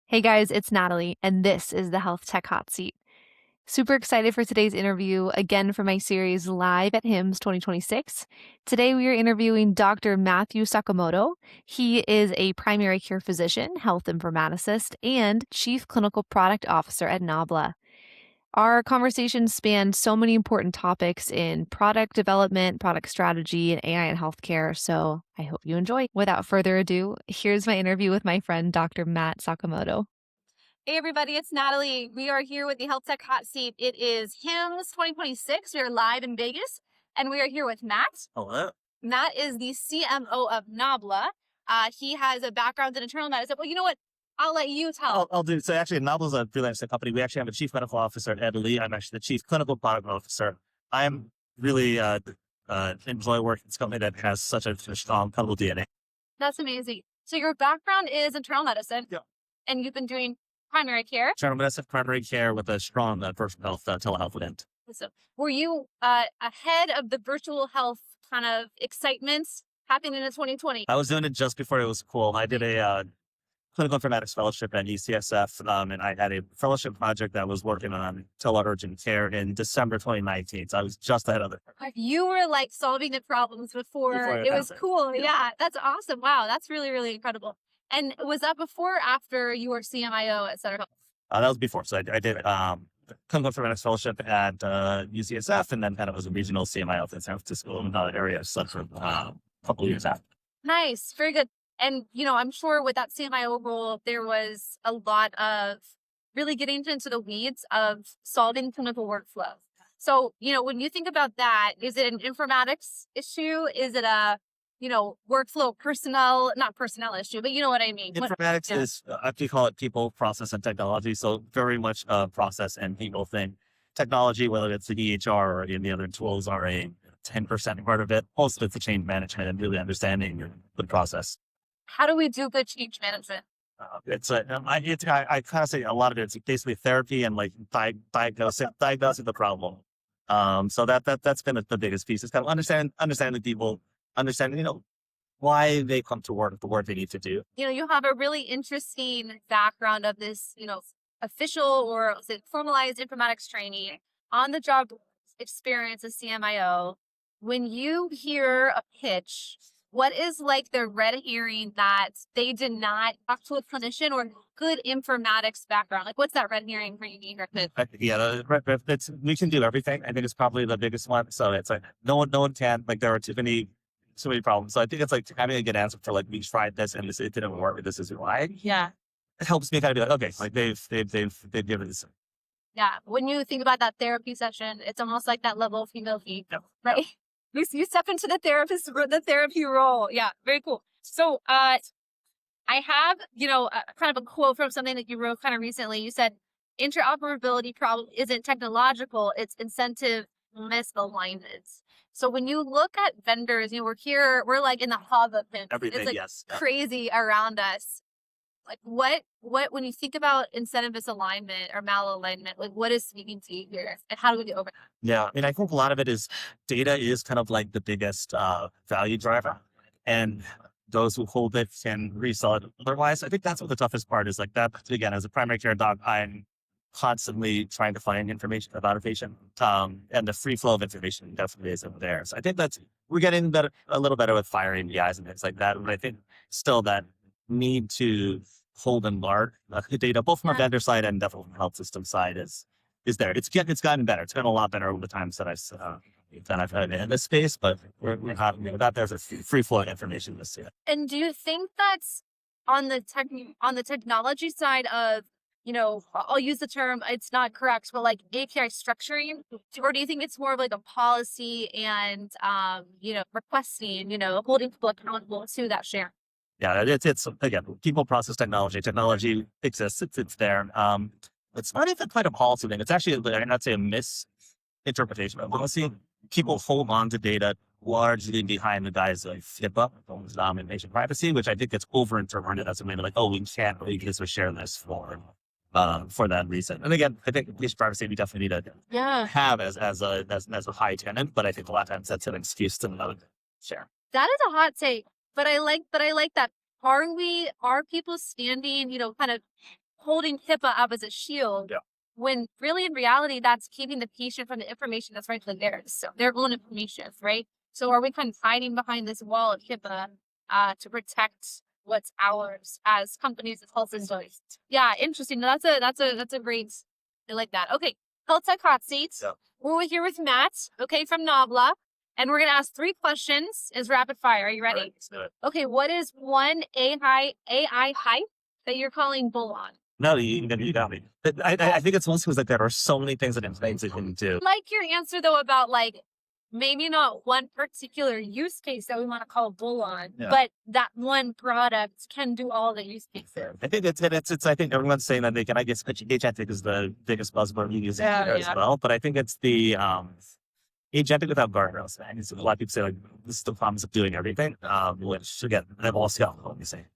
Hey guys, it's Natalie, and this is the HealthTech HotSeat. Super excited for today's interview, again for my series live at HIMSS 2026. Today we are interviewing Dr. Matthew Sakumoto. He is a primary care physician, health informaticist, and Chief Clinical Product Officer at Nabla. Our conversation spanned so many important topics in product development, product strategy, and AI in healthcare, so I hope you enjoy. Without further ado, here's my interview with my friend Dr. Matt Sakumoto. Hey everybody, it's Natalie. We are here with the HealthTech Hot Seat. It is HIMSS 2026. We are live in Vegas, and we are here with Matt. Hello. Matt is the CMO of Nabla. He has a background in internal medicine. Well, you know what? I'll let you tell. I'll do. So actually, Nabla is a freelancing company. We actually have a chief medical officer at Italy. I'm actually the chief clinical product officer. I'm really enjoy working in this company that has such a strong clinical DNA. That's amazing. So your background is internal medicine. Yeah. And you've been doing primary care. General medicine, primary care with a strong personal health telehealth bent. So were you ahead of the virtual health kind of excitement happening in 2020? I was doing it just before it was cool. I did a clinical informatics fellowship at UCSF, and I had a fellowship project that was working on teleurgent care in December 2019. So I was just ahead of it. You were like solving the problems before it was cool. Yeah, that's awesome. Wow, that's really, really incredible. And was that before or after you were CMIO at Center Health? That was before. So I did clinical informatics fellowship at UCSF, and then kind of was a regional CMIO in San Francisco and other areas for a couple of years after. Nice, very good. And, you know, I'm sure with that CMIO role, there was a lot of really getting into the weeds of solving clinical workflow. So, you know, when you think about that, is it an informatics issue? Is it a, you know, workflow not personnel issue, but you know what I mean? Informatics is, I actually call it people, process, and technology. So very much a process and people thing. Technology, whether it's the EHR or any other tools, are a 10% part of it. Most of it's the change management and really understanding the process. How do we do good change management? I kind of say a lot of it's basically therapy and like diagnosing the problem. So that's been the biggest piece. It's kind of understanding the people, understanding, why they come to work, the work they need to do. You know, you have a really interesting background of this, official or formalized informatics training, on the job experience as CMIO. When you hear a pitch, what is like the red herring that they did not talk to a clinician or good informatics background? Like, what's that red herring for you to hear? We can do everything. I think it's probably the biggest one. So it's like no one can. Like there are too many problems. So I think it's like having a good answer for like we tried this and it didn't work. This is why. Yeah, it helps me kind of be like, okay, like they've given this. Yeah, when you think about that therapy session, it's almost like that level of humility, right? You step into the therapy role. Yeah, very cool. So I have, kind of a quote from something that you wrote kind of recently. You said, interoperability problem isn't technological, it's incentive misalignment. So when you look at vendors, we're like in the hub of it. Everything, it's like yes. crazy around us. Like what, when you think about incentive misalignment or malalignment, like what is speaking to you here and how do we get over it? Yeah. I think a lot of it is data is kind of like the biggest value driver, and those who hold it can resell it otherwise. I think that's what the toughest part is. Like that, again, as a primary care doc, I'm constantly trying to find information about a patient. And the free flow of information definitely isn't there. So I think we're getting better, a little better with firing APIs and things like that. But I think still that need to hold and guard the data, both from a vendor side and definitely from the health system side is there. It's gotten better. It's gotten a lot better over the times that I've had in this space, but we're not there's a free flow of information this year. And do you think that's on the technology side of, I'll use the term, it's not correct, but like API structuring, or do you think it's more of like a policy and, requesting, holding people accountable to that share? Yeah, it's again, people, process, technology. Technology exists. It's there. It's not even quite a policy thing. It's actually, I'd say, a misinterpretation of policy. People hold on to data largely behind the guise of HIPAA, and patient privacy, which I think gets overinterpreted as a way like, oh, we can't really use or share this for that reason. And again, I think patient privacy we definitely need to have as a high tenant, but I think a lot of times that's an excuse to not share. That is a hot take. But I like that. Are people standing, kind of holding HIPAA up as a shield. Yeah. When really in reality, that's keeping the patient from the information that's rightfully theirs, so their own information, right? So are we kind of hiding behind this wall of HIPAA to protect what's ours as companies and health systems? Yeah, interesting. That's a great. I like that. Okay, HealthTech HotSeat. Yeah. We're here with Matt, okay, from Nabla, and we're gonna ask 3 questions as rapid fire. Are you ready? All right, let's do it. Okay, what is one AI hype that you're calling bull on? No, you got me. But I think it's mostly because like there are so many things that inflates it can do. I like your answer though about like maybe not one particular use case that we want to call bull on, but that one product can do all the use cases. I think it's I think everyone's saying that they can, I guess agentic is the biggest buzzword we use there as well. But I think it's the agentic without guardrails. And a lot of people say like this is the promise of doing everything, which again, I've all seen what you say.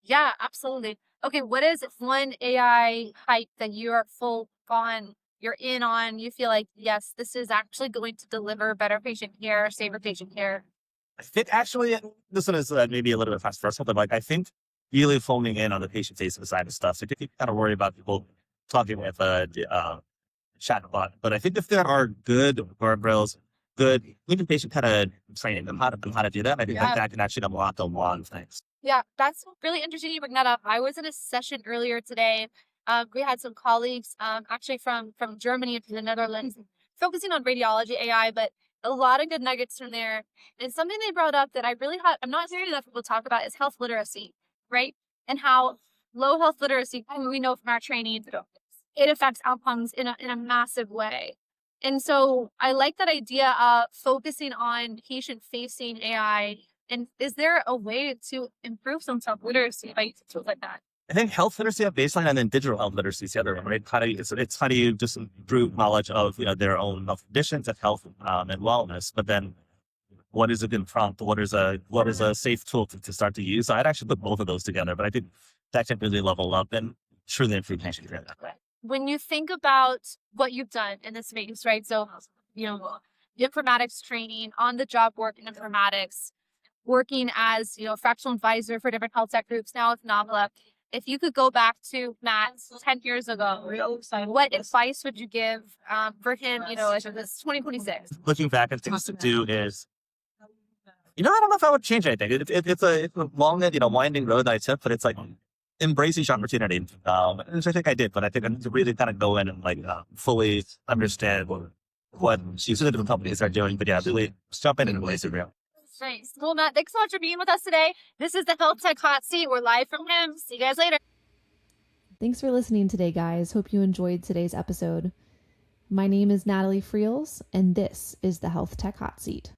Yeah, absolutely. Okay, what is one AI hype that you are full on, you're in on, you feel like, yes, this is actually going to deliver better patient care, safer patient care? I think actually, this one is maybe a little bit controversial, but like I think really foaming in on the patient facing side of stuff. So I think you kind of worry about people talking with a chatbot, but I think if there are good guardrails, good even patient kind of training them how to do that, I think that can actually unlock a lot of things. Yeah, that's really interesting you bring that up. I was in a session earlier today. We had some colleagues actually from Germany and the Netherlands focusing on radiology AI, but a lot of good nuggets from there. And something they brought up that I'm not hearing enough people talk about is health literacy, right? And how low health literacy, we know from our training, it affects outcomes in a massive way. And so I like that idea of focusing on patient-facing AI. And is there a way to improve some self-literacy by tools like that? I think health literacy at baseline and then digital health literacy is the other one, right? It's how do you just improve knowledge of their own health conditions and health and wellness, but then what is a good prompt? What is a safe tool to start to use? So I'd actually put both of those together, but I think that can really level up and truly improve patient care that way. When you think about what you've done in this space, right? So, informatics training, on the job work in informatics, working as, fractional advisor for different health tech groups, now with Nabla. If you could go back to Matt 10 years ago, what advice would you give for him, as this 2026? Looking back at things to do is, I don't know if I would change anything. It's a long, winding road that I took, but it's like, embrace each opportunity, which I think I did, but I think I need to really kind of go in and fully understand what these different companies are doing. But yeah, really jump in and embrace it real. Nice. Well, Matt, thanks so much for being with us today. This is the HealthTech Hot Seat. We're live from HIMSS. See you guys later. Thanks for listening today, guys. Hope you enjoyed today's episode. My name is Natalie Friels, and this is the HealthTech Hot Seat.